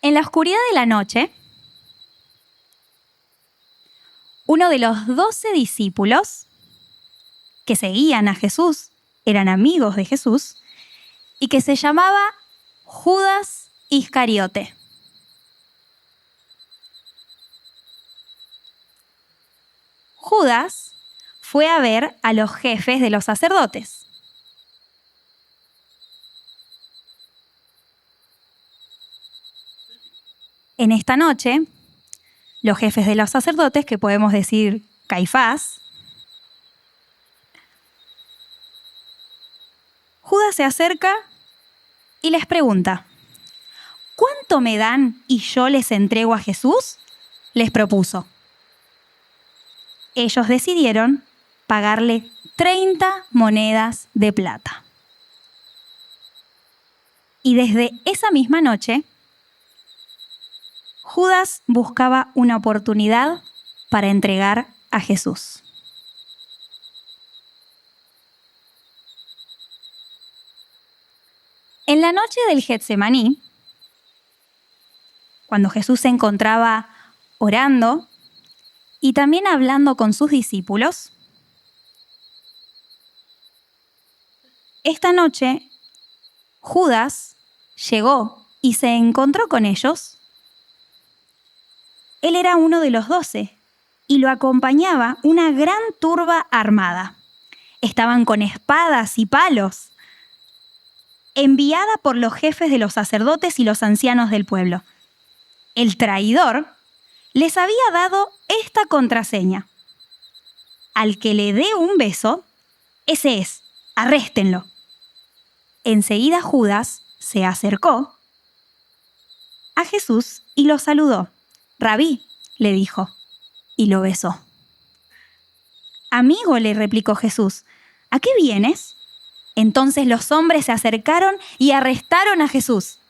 En la oscuridad de la noche, uno de los 12 discípulos que seguían a Jesús, eran amigos de Jesús, y que se llamaba Judas Iscariote. Judas fue a ver a los jefes de los sacerdotes. En esta noche, los jefes de los sacerdotes, que podemos decir Caifás, Judas se acerca y les pregunta: ¿cuánto me dan y yo les entrego a Jesús? Les propuso. Ellos decidieron pagarle 30 monedas de plata. Y desde esa misma noche, Judas buscaba una oportunidad para entregar a Jesús. En la noche del Getsemaní, cuando Jesús se encontraba orando y también hablando con sus discípulos, esta noche Judas llegó y se encontró con ellos. Él era uno de los 12 y lo acompañaba una gran turba armada. Estaban con espadas y palos, enviada por los jefes de los sacerdotes y los ancianos del pueblo. El traidor les había dado esta contraseña: al que le dé un beso, ese es, arréstenlo. Enseguida Judas se acercó a Jesús y lo saludó. Rabí, le dijo, y lo besó. Amigo, le replicó Jesús, ¿a qué vienes? Entonces los hombres se acercaron y arrestaron a Jesús.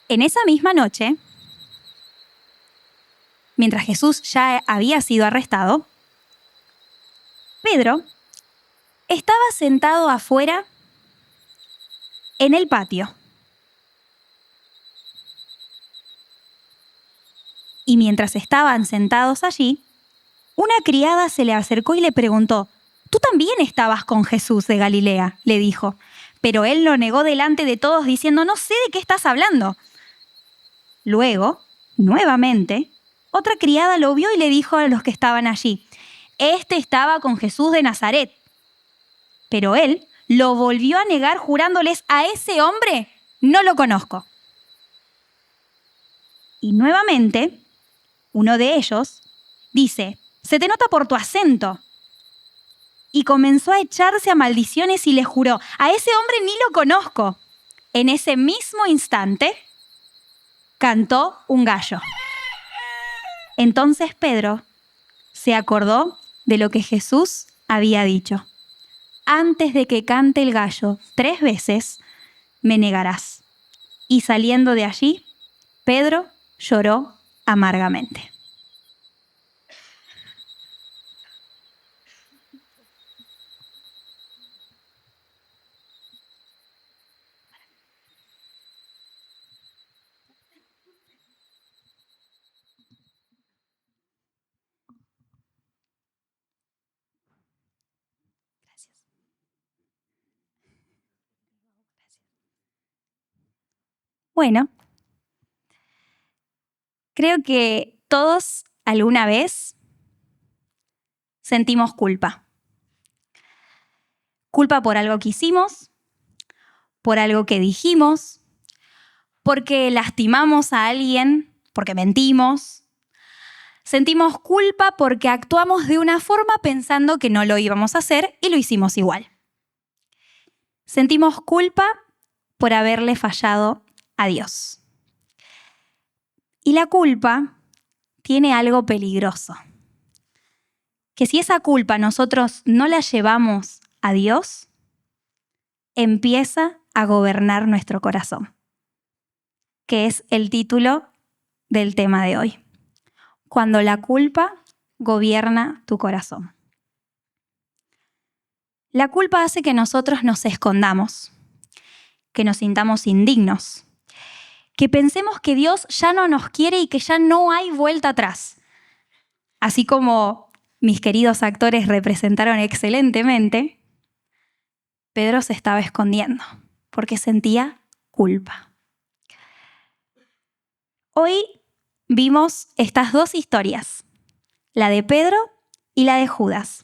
En esa misma noche, mientras Jesús ya había sido arrestado, Pedro estaba sentado afuera en el patio. Y mientras estaban sentados allí, una criada se le acercó y le preguntó: «¿Tú también estabas con Jesús de Galilea?», le dijo. Pero él lo negó delante de todos diciendo: «No sé de qué estás hablando». Luego, nuevamente, otra criada lo vio y le dijo a los que estaban allí: «Este estaba con Jesús de Nazaret». Pero él lo volvió a negar jurándoles: «A ese hombre no lo conozco». Y nuevamente, uno de ellos dice: «Se te nota por tu acento». Y comenzó a echarse a maldiciones y le juró: «A ese hombre ni lo conozco». En ese mismo instante, cantó un gallo. Entonces Pedro se acordó de lo que Jesús había dicho: «Antes de que cante el gallo 3 veces, me negarás». Y saliendo de allí, Pedro lloró amargamente. Bueno, creo que todos alguna vez sentimos culpa. Culpa por algo que hicimos, por algo que dijimos, porque lastimamos a alguien, porque mentimos. Sentimos culpa porque actuamos de una forma pensando que no lo íbamos a hacer y lo hicimos igual. Sentimos culpa por haberle fallado a Dios. Y la culpa tiene algo peligroso, que si esa culpa nosotros no la llevamos a Dios, empieza a gobernar nuestro corazón, que es el título del tema de hoy. Cuando la culpa gobierna tu corazón. La culpa hace que nosotros nos escondamos, que nos sintamos indignos, que pensemos que Dios ya no nos quiere y que ya no hay vuelta atrás. Así como mis queridos actores representaron excelentemente, Pedro se estaba escondiendo porque sentía culpa. Hoy vimos estas dos historias, la de Pedro y la de Judas.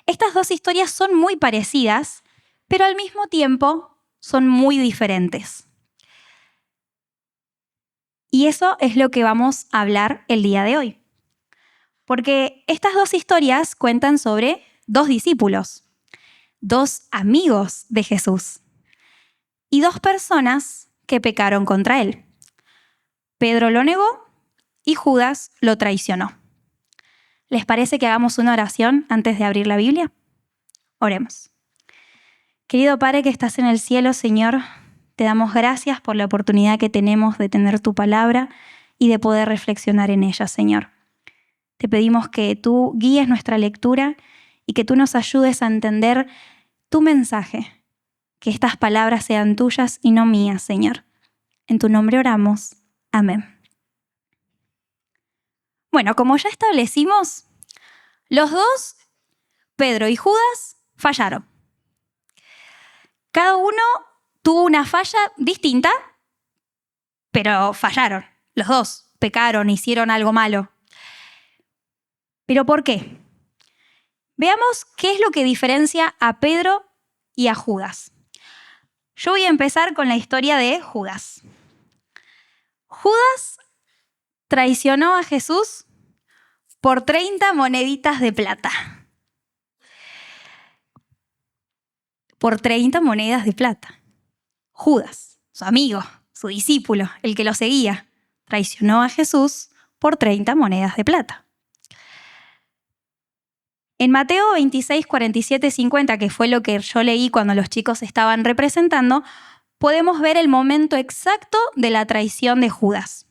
Estas dos historias son muy parecidas, pero al mismo tiempo son muy diferentes. Y eso es lo que vamos a hablar el día de hoy. Porque estas dos historias cuentan sobre dos discípulos, dos amigos de Jesús y dos personas que pecaron contra él. Pedro lo negó y Judas lo traicionó. ¿Les parece que hagamos una oración antes de abrir la Biblia? Oremos. Querido Padre que estás en el cielo, Señor, te damos gracias por la oportunidad que tenemos de tener tu palabra y de poder reflexionar en ella, Señor. Te pedimos que tú guíes nuestra lectura y que tú nos ayudes a entender tu mensaje, que estas palabras sean tuyas y no mías, Señor. En tu nombre oramos. Amén. Bueno, como ya establecimos, los dos, Pedro y Judas, fallaron. Cada uno tuvo una falla distinta, pero fallaron. Los dos pecaron, hicieron algo malo. ¿Pero por qué? Veamos qué es lo que diferencia a Pedro y a Judas. Yo voy a empezar con la historia de Judas. Judas traicionó a Jesús por 30 moneditas de plata. Por 30 monedas de plata. Judas, su amigo, su discípulo, el que lo seguía, traicionó a Jesús por 30 monedas de plata. En Mateo 26, 47, 50, que fue lo que yo leí cuando los chicos estaban representando, podemos ver el momento exacto de la traición de Judas.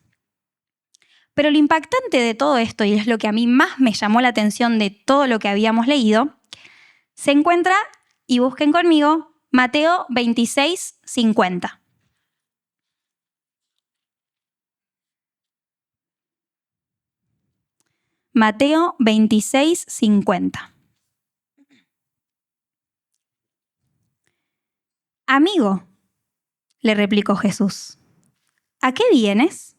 Pero lo impactante de todo esto, y es lo que a mí más me llamó la atención de todo lo que habíamos leído, se encuentra, y busquen conmigo, Mateo 26, 50. Mateo 26, 50. Amigo, le replicó Jesús, ¿a qué vienes?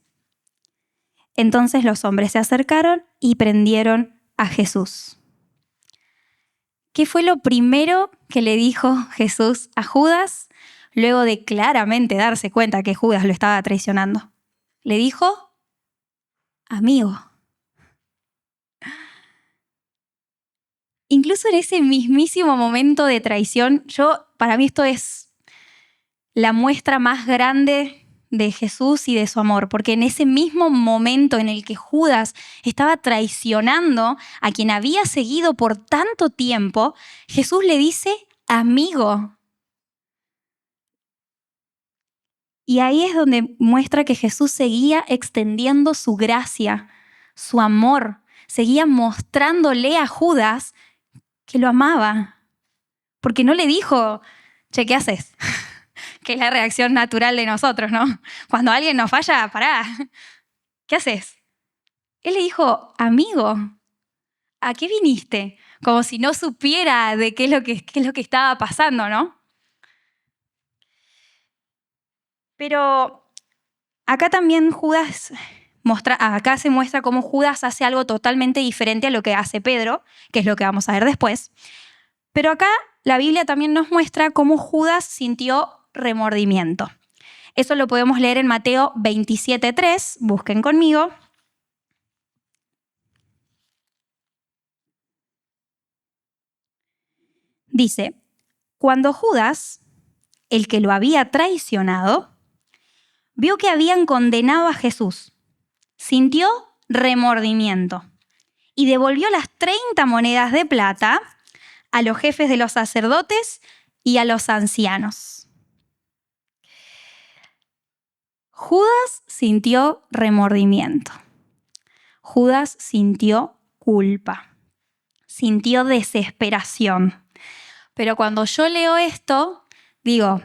Entonces los hombres se acercaron y prendieron a Jesús. ¿Qué fue lo primero que le dijo Jesús a Judas luego de claramente darse cuenta que Judas lo estaba traicionando? Le dijo, amigo. Incluso en ese mismísimo momento de traición, para mí esto es la muestra más grande de Jesús y de su amor, porque en ese mismo momento en el que Judas estaba traicionando a quien había seguido por tanto tiempo, Jesús le dice, amigo. Y ahí es donde muestra que Jesús seguía extendiendo su gracia, su amor, seguía mostrándole a Judas que lo amaba, porque no le dijo, che, ¿qué haces? Que es la reacción natural de nosotros, ¿no? Cuando alguien nos falla, pará, ¿qué haces? Él le dijo, amigo, ¿a qué viniste? Como si no supiera de qué es lo que estaba pasando, ¿no? Pero acá también acá se muestra cómo Judas hace algo totalmente diferente a lo que hace Pedro, que es lo que vamos a ver después. Pero acá la Biblia también nos muestra cómo Judas sintió remordimiento. Eso lo podemos leer en Mateo 27:3, busquen conmigo. Dice, cuando Judas, el que lo había traicionado, vio que habían condenado a Jesús, sintió remordimiento y devolvió las 30 monedas de plata a los jefes de los sacerdotes y a los ancianos. Judas sintió remordimiento. Judas sintió culpa. Sintió desesperación. Pero cuando yo leo esto, digo,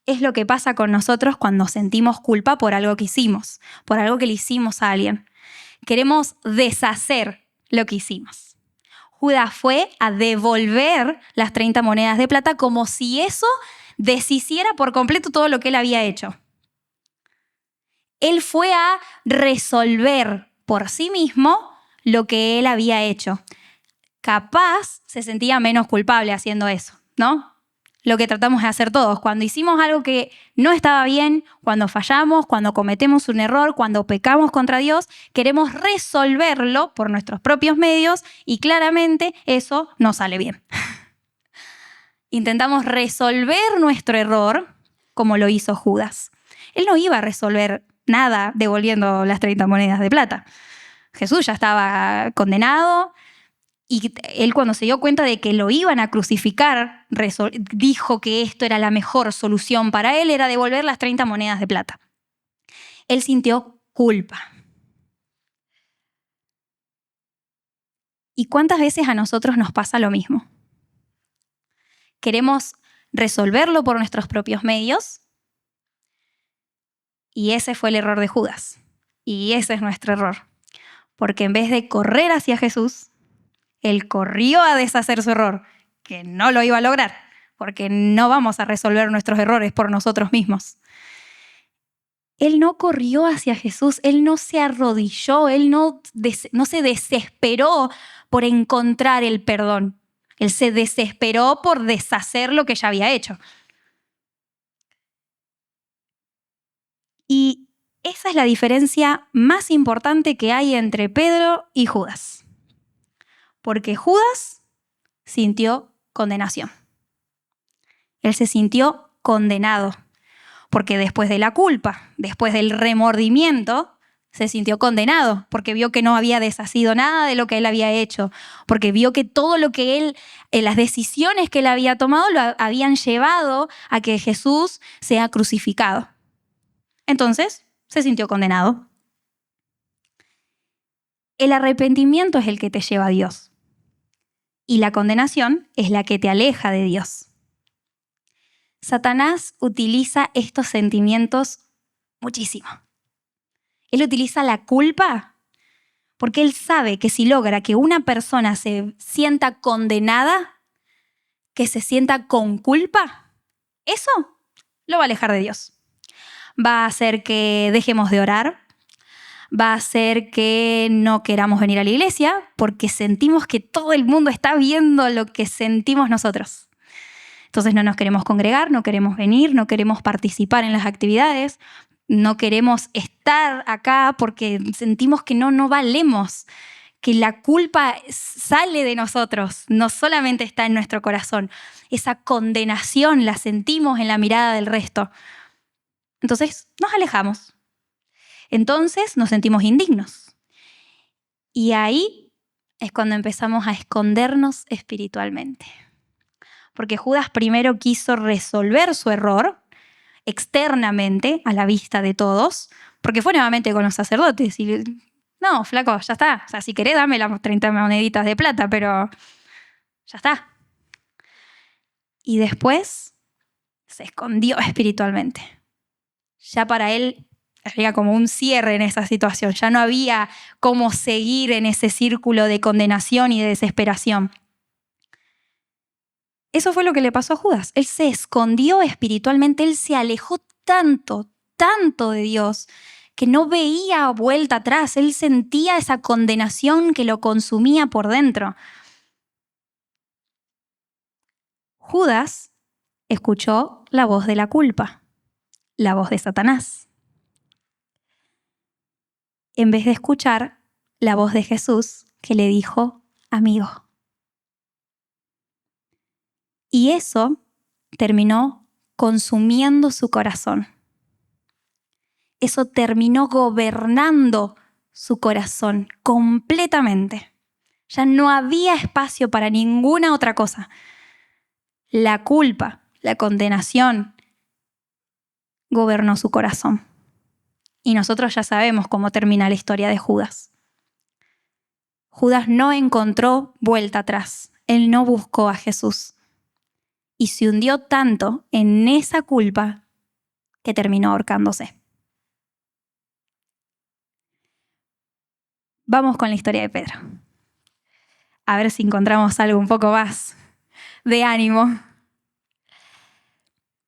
es lo que pasa con nosotros cuando sentimos culpa por algo que hicimos, por algo que le hicimos a alguien. Queremos deshacer lo que hicimos. Judas fue a devolver las 30 monedas de plata como si eso deshiciera por completo todo lo que él había hecho. Él fue a resolver por sí mismo lo que él había hecho. Capaz se sentía menos culpable haciendo eso, ¿no? Lo que tratamos de hacer todos. Cuando hicimos algo que no estaba bien, cuando fallamos, cuando cometemos un error, cuando pecamos contra Dios, queremos resolverlo por nuestros propios medios y claramente eso no sale bien. Intentamos resolver nuestro error como lo hizo Judas. Él no iba a resolver nada devolviendo las 30 monedas de plata. Jesús ya estaba condenado y él, cuando se dio cuenta de que lo iban a crucificar, dijo que esto era la mejor solución para él, era devolver las 30 monedas de plata. Él sintió culpa. ¿Y cuántas veces a nosotros nos pasa lo mismo? Queremos resolverlo por nuestros propios medios y ese fue el error de Judas. Y ese es nuestro error. Porque en vez de correr hacia Jesús, él corrió a deshacer su error, que no lo iba a lograr, porque no vamos a resolver nuestros errores por nosotros mismos. Él no corrió hacia Jesús, él no se arrodilló, él no se desesperó por encontrar el perdón. Él se desesperó por deshacer lo que ya había hecho. Y esa es la diferencia más importante que hay entre Pedro y Judas. Porque Judas sintió condenación. Él se sintió condenado. Porque después de la culpa, después del remordimiento, se sintió condenado. Porque vio que no había deshacido nada de lo que él había hecho. Porque vio que todo lo que él, las decisiones que él había tomado, lo habían llevado a que Jesús sea crucificado. Entonces, se sintió condenado. El arrepentimiento es el que te lleva a Dios. Y la condenación es la que te aleja de Dios. Satanás utiliza estos sentimientos muchísimo. Él utiliza la culpa porque él sabe que si logra que una persona se sienta condenada, que se sienta con culpa, eso lo va a alejar de Dios. Va a hacer que dejemos de orar, va a hacer que no queramos venir a la iglesia porque sentimos que todo el mundo está viendo lo que sentimos nosotros. Entonces no nos queremos congregar, no queremos venir, no queremos participar en las actividades, no queremos estar acá porque sentimos que no valemos, que la culpa sale de nosotros, no solamente está en nuestro corazón. Esa condenación la sentimos en la mirada del resto. Entonces nos alejamos. Entonces nos sentimos indignos. Y ahí es cuando empezamos a escondernos espiritualmente. Porque Judas primero quiso resolver su error externamente, a la vista de todos, porque fue nuevamente con los sacerdotes. Y no, flaco, ya está. O sea, si querés, dame las 30 moneditas de plata, pero ya está. Y después se escondió espiritualmente. Ya para él había como un cierre en esa situación. Ya no había cómo seguir en ese círculo de condenación y de desesperación. Eso fue lo que le pasó a Judas. Él se escondió espiritualmente, él se alejó tanto, tanto de Dios, que no veía vuelta atrás. Él sentía esa condenación que lo consumía por dentro. Judas escuchó la voz de la culpa, la voz de Satanás, en vez de escuchar la voz de Jesús que le dijo, amigo. Y eso terminó consumiendo su corazón. Eso terminó gobernando su corazón completamente. Ya no había espacio para ninguna otra cosa. La culpa, la condenación, gobernó su corazón. Y nosotros ya sabemos cómo termina la historia de Judas. Judas no encontró vuelta atrás. Él no buscó a Jesús. y se hundió tanto en esa culpa que terminó ahorcándose. Vamos con la historia de Pedro. A ver si encontramos algo un poco más de ánimo.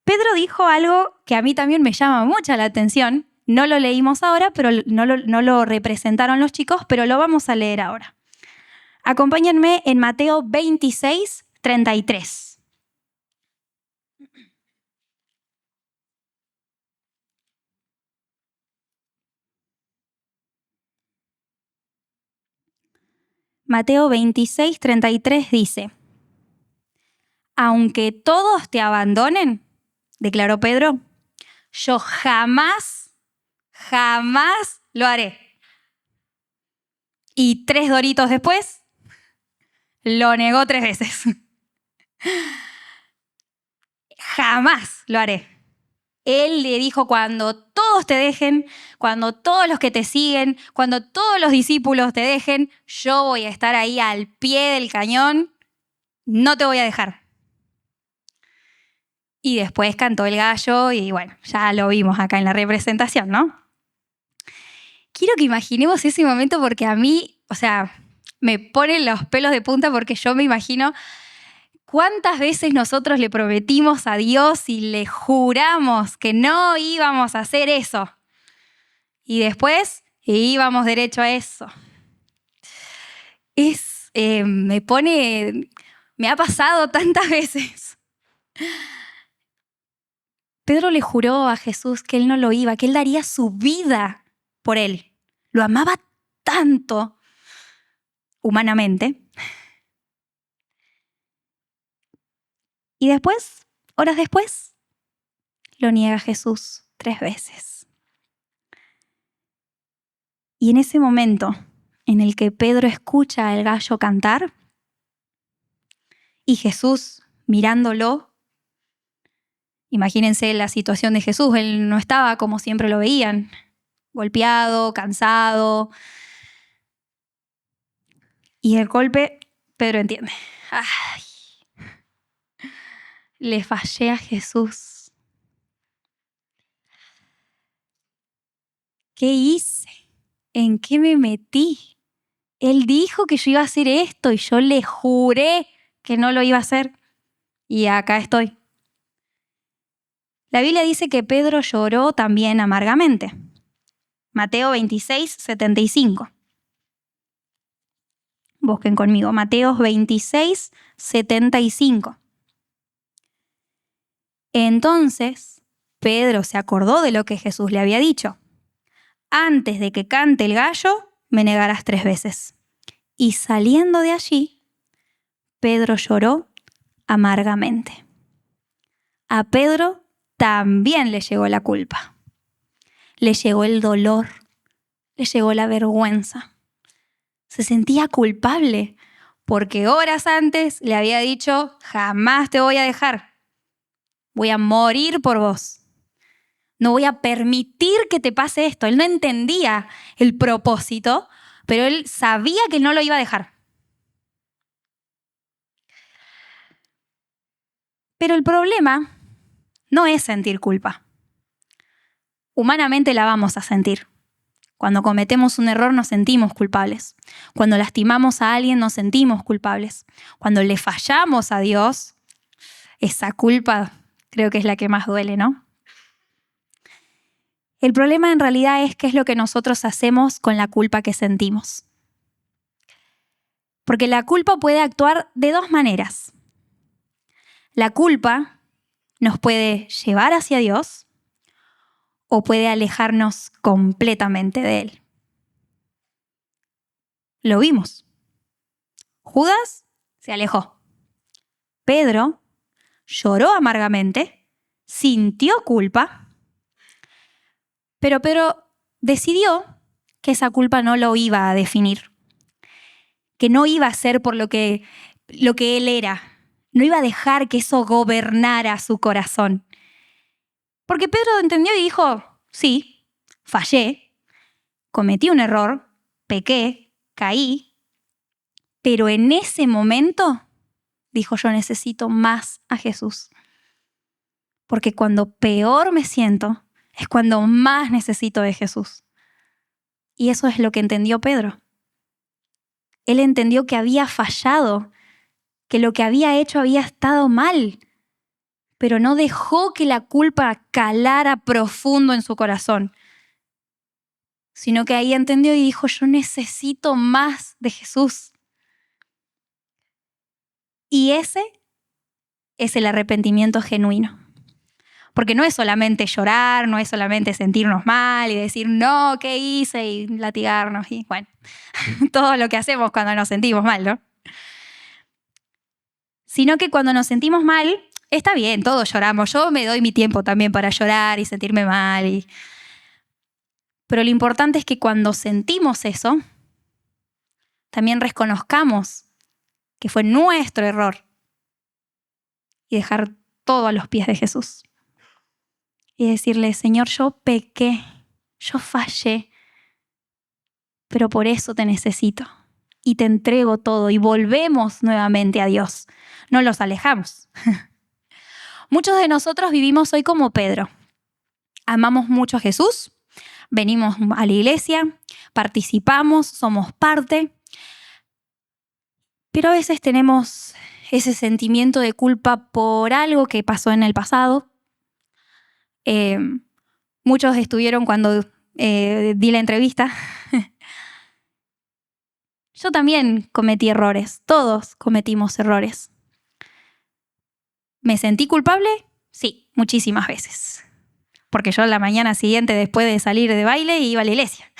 Pedro dijo algo que a mí también me llama mucha la atención. No lo leímos ahora, pero no lo representaron los chicos, pero lo vamos a leer ahora. Acompáñenme en Mateo 26, 33. Mateo 26, 33 dice: aunque todos te abandonen, declaró Pedro, yo jamás lo haré. Y 3 doritos después, lo negó 3 veces. Jamás lo haré. Él le dijo, cuando todos te dejen, cuando todos los que te siguen, cuando todos los discípulos te dejen, yo voy a estar ahí al pie del cañón, no te voy a dejar. Y después cantó el gallo y bueno, ya lo vimos acá en la representación, ¿no? Quiero que imaginemos ese momento porque a mí, me ponen los pelos de punta porque yo me imagino cuántas veces nosotros le prometimos a Dios y le juramos que no íbamos a hacer eso. Y después íbamos derecho a eso. Me ha pasado tantas veces. Pedro le juró a Jesús que él no lo iba, que él daría su vida por él. Lo amaba tanto humanamente. Y después, horas después, lo niega Jesús 3 veces. Y en ese momento en el que Pedro escucha al gallo cantar y Jesús mirándolo, imagínense la situación de Jesús, él no estaba como siempre lo veían, golpeado, cansado. Y el golpe, Pedro entiende. Ay, le fallé a Jesús. ¿Qué hice? ¿En qué me metí? Él dijo que yo iba a hacer esto y yo le juré que no lo iba a hacer. Y acá estoy. La Biblia dice que Pedro lloró también amargamente. Mateo 26, 75. Busquen conmigo, Mateo 26, 75. Entonces, Pedro se acordó de lo que Jesús le había dicho. Antes de que cante el gallo, me negarás 3 veces. Y saliendo de allí, Pedro lloró amargamente. A Pedro también le llegó la culpa. Le llegó el dolor, le llegó la vergüenza. Se sentía culpable porque horas antes le había dicho, jamás te voy a dejar. Voy a morir por vos. No voy a permitir que te pase esto. Él no entendía el propósito, pero él sabía que no lo iba a dejar. Pero el problema no es sentir culpa. Humanamente la vamos a sentir. Cuando cometemos un error nos sentimos culpables. Cuando lastimamos a alguien nos sentimos culpables. Cuando le fallamos a Dios, esa culpa creo que es la que más duele, ¿no? El problema en realidad es qué es lo que nosotros hacemos con la culpa que sentimos. Porque la culpa puede actuar de 2 maneras. La culpa nos puede llevar hacia Dios o puede alejarnos completamente de Él. Lo vimos. Judas se alejó. Pedro lloró amargamente, sintió culpa, pero Pedro decidió que esa culpa no lo iba a definir, que no iba a ser por lo que él era, no iba a dejar que eso gobernara su corazón. Porque Pedro entendió y dijo, sí, fallé, cometí un error, pequé, caí, pero en ese momento dijo: yo necesito más a Jesús. Porque cuando peor me siento, es cuando más necesito de Jesús. Y eso es lo que entendió Pedro. Él entendió que había fallado, que lo que había hecho había estado mal, pero no dejó que la culpa calara profundo en su corazón, sino que ahí entendió y dijo: yo necesito más de Jesús. Y ese es el arrepentimiento genuino. Porque no es solamente llorar, no es solamente sentirnos mal y decir: no, ¿qué hice? Y latigarnos y bueno, todo lo que hacemos cuando nos sentimos mal, ¿no? Sino que cuando nos sentimos mal, está bien, todos lloramos. Yo me doy mi tiempo también para llorar y sentirme mal. Pero lo importante es que cuando sentimos eso, también reconozcamos que fue nuestro error y dejar todo a los pies de Jesús. Y decirle: Señor, yo pequé, yo fallé, pero por eso te necesito. Y te entrego todo y volvemos nuevamente a Dios. No los alejamos. Muchos de nosotros vivimos hoy como Pedro. Amamos mucho a Jesús, venimos a la iglesia, participamos, somos parte, pero a veces tenemos ese sentimiento de culpa por algo que pasó en el pasado. Muchos estuvieron cuando di la entrevista. Yo también cometí errores, todos cometimos errores. ¿Me sentí culpable? Sí, muchísimas veces. Porque yo la mañana siguiente, después de salir de baile, iba a la iglesia.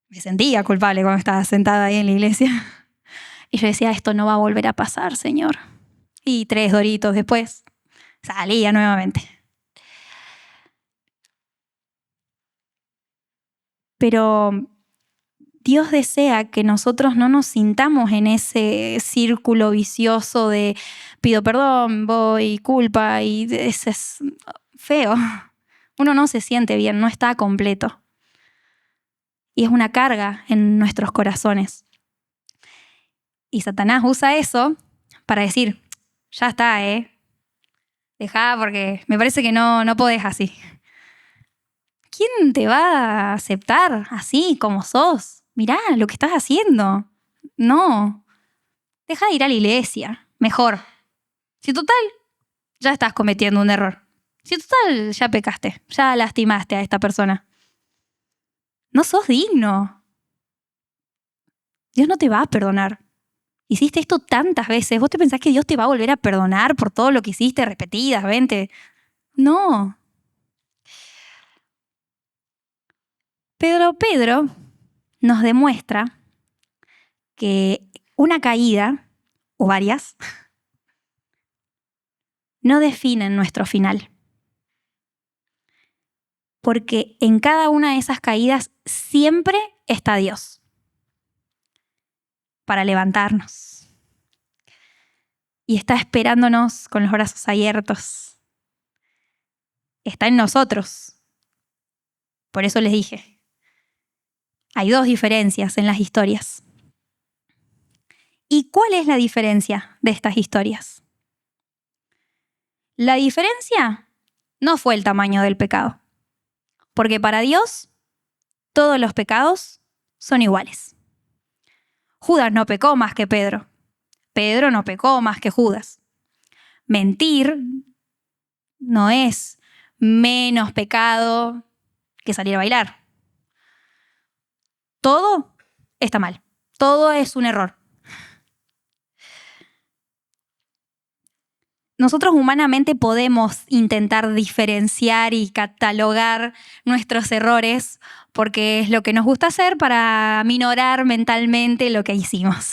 Me sentía culpable cuando estaba sentada ahí en la iglesia. Y yo decía: esto no va a volver a pasar, Señor. Y 3 doritos después, salía nuevamente. Pero Dios desea que nosotros no nos sintamos en ese círculo vicioso de pido perdón, voy, culpa, y ese es feo. Uno no se siente bien, no está completo. Y es una carga en nuestros corazones. Y Satanás usa eso para decir: ya está, dejá, porque me parece que no podés así. ¿Quién te va a aceptar así como sos? Mirá lo que estás haciendo. No. Deja de ir a la iglesia. Mejor. Si total, ya estás cometiendo un error. Si total, ya pecaste. Ya lastimaste a esta persona. No sos digno. Dios no te va a perdonar. Hiciste esto tantas veces. ¿Vos te pensás que Dios te va a volver a perdonar por todo lo que hiciste repetidas, 20? No. Pedro nos demuestra que una caída, o varias, no definen nuestro final. Porque en cada una de esas caídas siempre está Dios para levantarnos. Y está esperándonos con los brazos abiertos. Está en nosotros. Por eso les dije, hay 2 diferencias en las historias. ¿Y cuál es la diferencia de estas historias? La diferencia no fue el tamaño del pecado. Porque para Dios, todos los pecados son iguales. Judas no pecó más que Pedro. Pedro no pecó más que Judas. Mentir no es menos pecado que salir a bailar. Todo está mal. Todo es un error. Nosotros humanamente podemos intentar diferenciar y catalogar nuestros errores porque es lo que nos gusta hacer para minorar mentalmente lo que hicimos.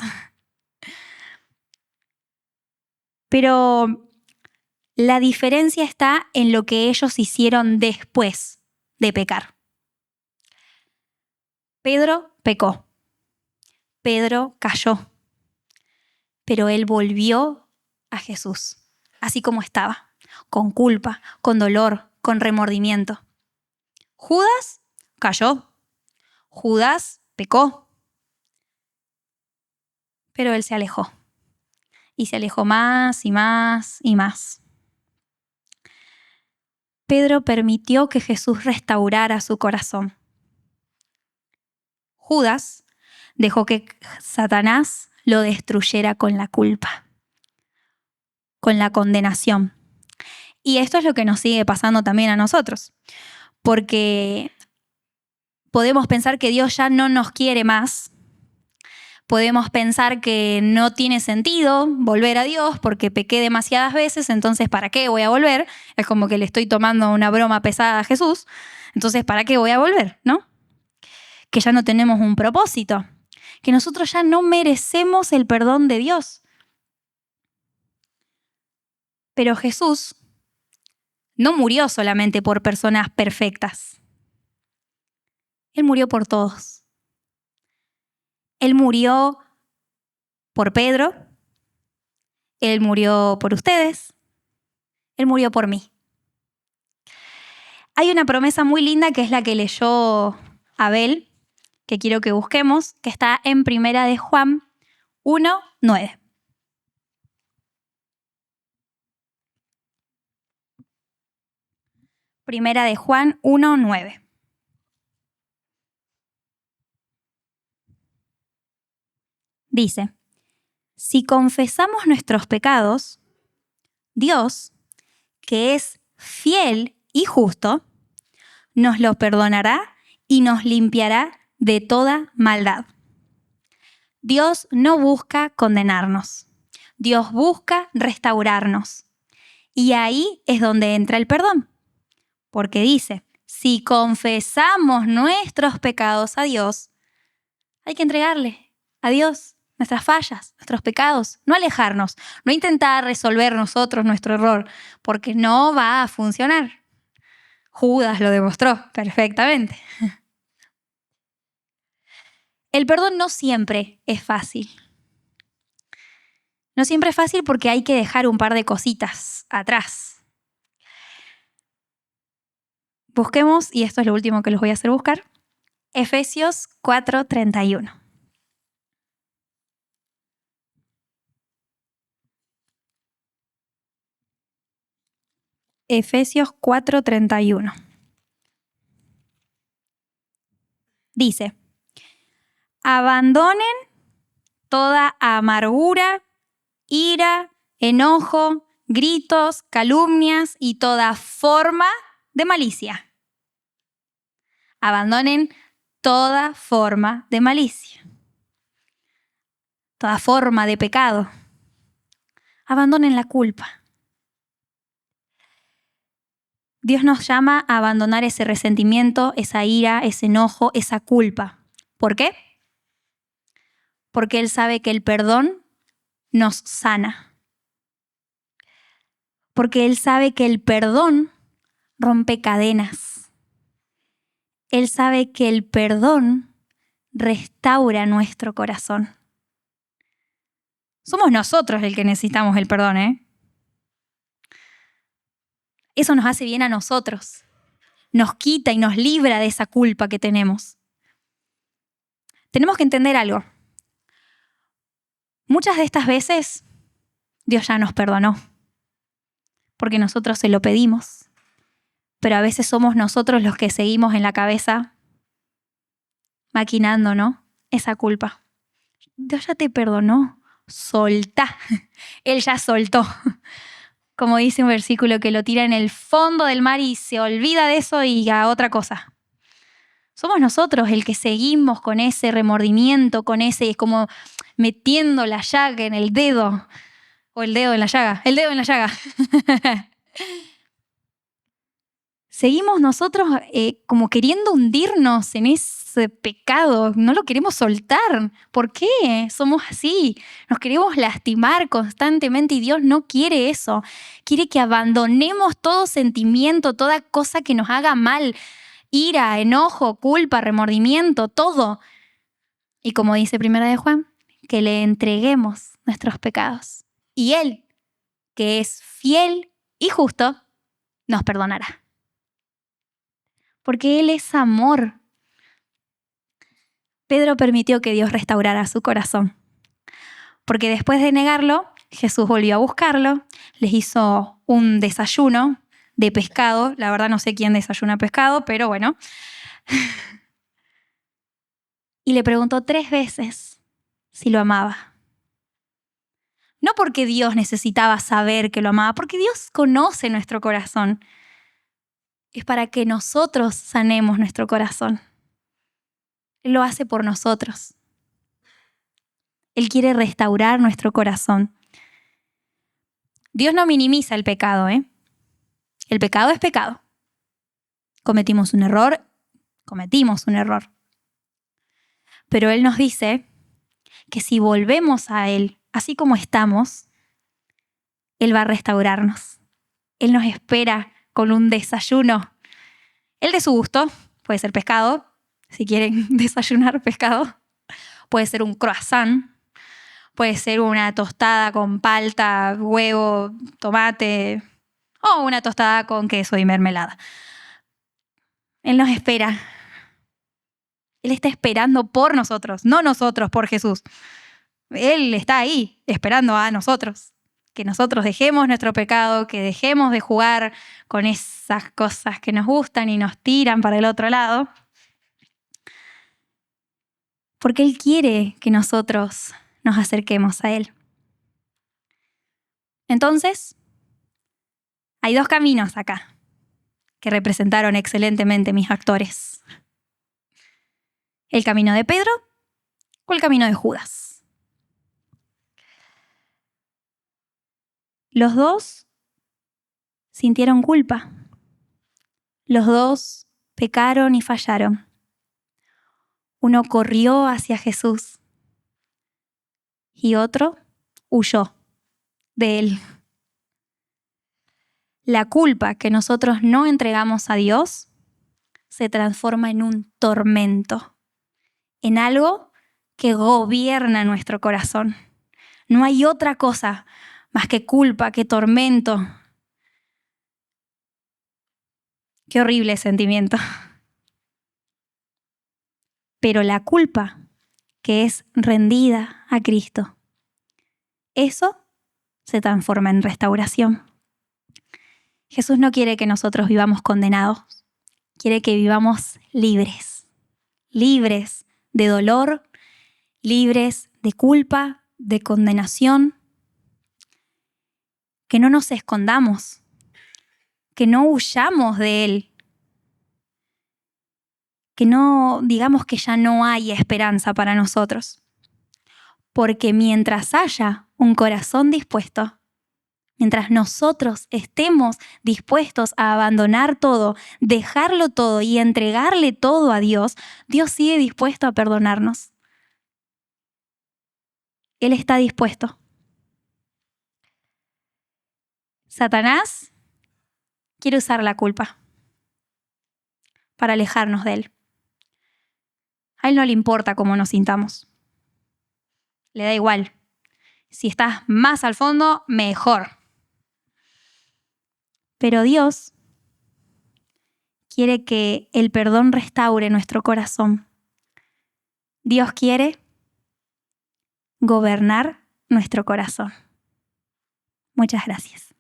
Pero la diferencia está en lo que ellos hicieron después de pecar. Pedro pecó. Pedro cayó. Pero él volvió a Jesús, así como estaba, con culpa, con dolor, con remordimiento. Judas cayó. Judas pecó. Pero él se alejó. Y se alejó más y más y más. Pedro permitió que Jesús restaurara su corazón. Judas dejó que Satanás lo destruyera con la culpa, con la condenación. Y esto es lo que nos sigue pasando también a nosotros, porque podemos pensar que Dios ya no nos quiere más. Podemos pensar que no tiene sentido volver a Dios porque pequé demasiadas veces, entonces ¿para qué voy a volver? Es como que le estoy tomando una broma pesada a Jesús, entonces ¿para qué voy a volver? ¿No? Que ya no tenemos un propósito, que nosotros ya no merecemos el perdón de Dios. Pero Jesús no murió solamente por personas perfectas. Él murió por todos. Él murió por Pedro, Él murió por ustedes, Él murió por mí. Hay una promesa muy linda que es la que leyó Abel, que quiero que busquemos, que está en Primera de Juan 1:9. Primera de Juan 1:9. Dice, si confesamos nuestros pecados, Dios, que es fiel y justo, nos lo perdonará y nos limpiará de toda maldad. Dios no busca condenarnos. Dios busca restaurarnos. Y ahí es donde entra el perdón. Porque dice, si confesamos nuestros pecados a Dios, hay que entregarle a Dios nuestras fallas, nuestros pecados, no alejarnos, no intentar resolver nosotros nuestro error, porque no va a funcionar. Judas lo demostró perfectamente. El perdón no siempre es fácil. No siempre es fácil porque hay que dejar un par de cositas atrás. Busquemos, y esto es lo último que les voy a hacer buscar, Efesios 4:31. Efesios 4:31. Dice, abandonen toda amargura, ira, enojo, gritos, calumnias y toda forma de malicia. Abandonen toda forma de malicia, toda forma de pecado. Abandonen la culpa. Dios nos llama a abandonar ese resentimiento, esa ira, ese enojo, esa culpa. ¿Por qué? Porque Él sabe que el perdón nos sana. Porque Él sabe que el perdón rompe cadenas. Él sabe que el perdón restaura nuestro corazón. Somos nosotros el que necesitamos el perdón, ¿eh? Eso nos hace bien a nosotros. Nos quita y nos libra de esa culpa que tenemos. Tenemos que entender algo. Muchas de estas veces Dios ya nos perdonó, porque nosotros se lo pedimos. Pero a veces somos nosotros los que seguimos en la cabeza maquinando, ¿no? Esa culpa. Dios ya te perdonó. Soltá. Él ya soltó. Como dice un versículo que lo tira en el fondo del mar y se olvida de eso y a otra cosa. Somos nosotros el que seguimos con ese remordimiento, con ese, es como metiendo la llaga en el dedo. O el dedo en la llaga. El dedo en la llaga. Seguimos nosotros como queriendo hundirnos en ese pecado. No lo queremos soltar. ¿Por qué? Somos así. Nos queremos lastimar constantemente y Dios no quiere eso. Quiere que abandonemos todo sentimiento, toda cosa que nos haga mal. Ira, enojo, culpa, remordimiento, todo. Y como dice Primera de Juan, que le entreguemos nuestros pecados. Y Él, que es fiel y justo, nos perdonará. Porque Él es amor. Pedro permitió que Dios restaurara su corazón. Porque después de negarlo, Jesús volvió a buscarlo, les hizo un desayuno de pescado. La verdad no sé quién desayuna pescado, pero bueno. Y le preguntó 3 veces si lo amaba. No porque Dios necesitaba saber que lo amaba, porque Dios conoce nuestro corazón. Es para que nosotros sanemos nuestro corazón. Él lo hace por nosotros. Él quiere restaurar nuestro corazón. Dios no minimiza el pecado, ¿eh? El pecado es pecado. Cometimos un error. Pero Él nos dice que si volvemos a Él, así como estamos, Él va a restaurarnos. Él nos espera con un desayuno. El de su gusto, puede ser pescado, si quieren desayunar pescado. Puede ser un croissant, puede ser una tostada con palta, huevo, tomate o una tostada con queso y mermelada. Él nos espera. Él está esperando por nosotros, no nosotros por Jesús. Él está ahí esperando a nosotros. Que nosotros dejemos nuestro pecado, que dejemos de jugar con esas cosas que nos gustan y nos tiran para el otro lado. Porque Él quiere que nosotros nos acerquemos a Él. Entonces, hay 2 caminos acá que representaron excelentemente mis actores. El camino de Pedro o el camino de Judas. Los 2 sintieron culpa. Los 2 pecaron y fallaron. Uno corrió hacia Jesús y otro huyó de Él. La culpa que nosotros no entregamos a Dios se transforma en un tormento, en algo que gobierna nuestro corazón. No hay otra cosa más que culpa, que tormento. Qué horrible sentimiento. Pero la culpa que es rendida a Cristo, eso se transforma en restauración. Jesús no quiere que nosotros vivamos condenados, quiere que vivamos libres, libres de dolor, libres de culpa, de condenación, que no nos escondamos, que no huyamos de Él, que no digamos que ya no hay esperanza para nosotros. Porque mientras haya un corazón dispuesto, mientras nosotros estemos dispuestos a abandonar todo, dejarlo todo y entregarle todo a Dios, Dios sigue dispuesto a perdonarnos. Él está dispuesto. Satanás quiere usar la culpa para alejarnos de Él. A Él no le importa cómo nos sintamos. Le da igual. Si estás más al fondo, mejor. Pero Dios quiere que el perdón restaure nuestro corazón. Dios quiere gobernar nuestro corazón. Muchas gracias.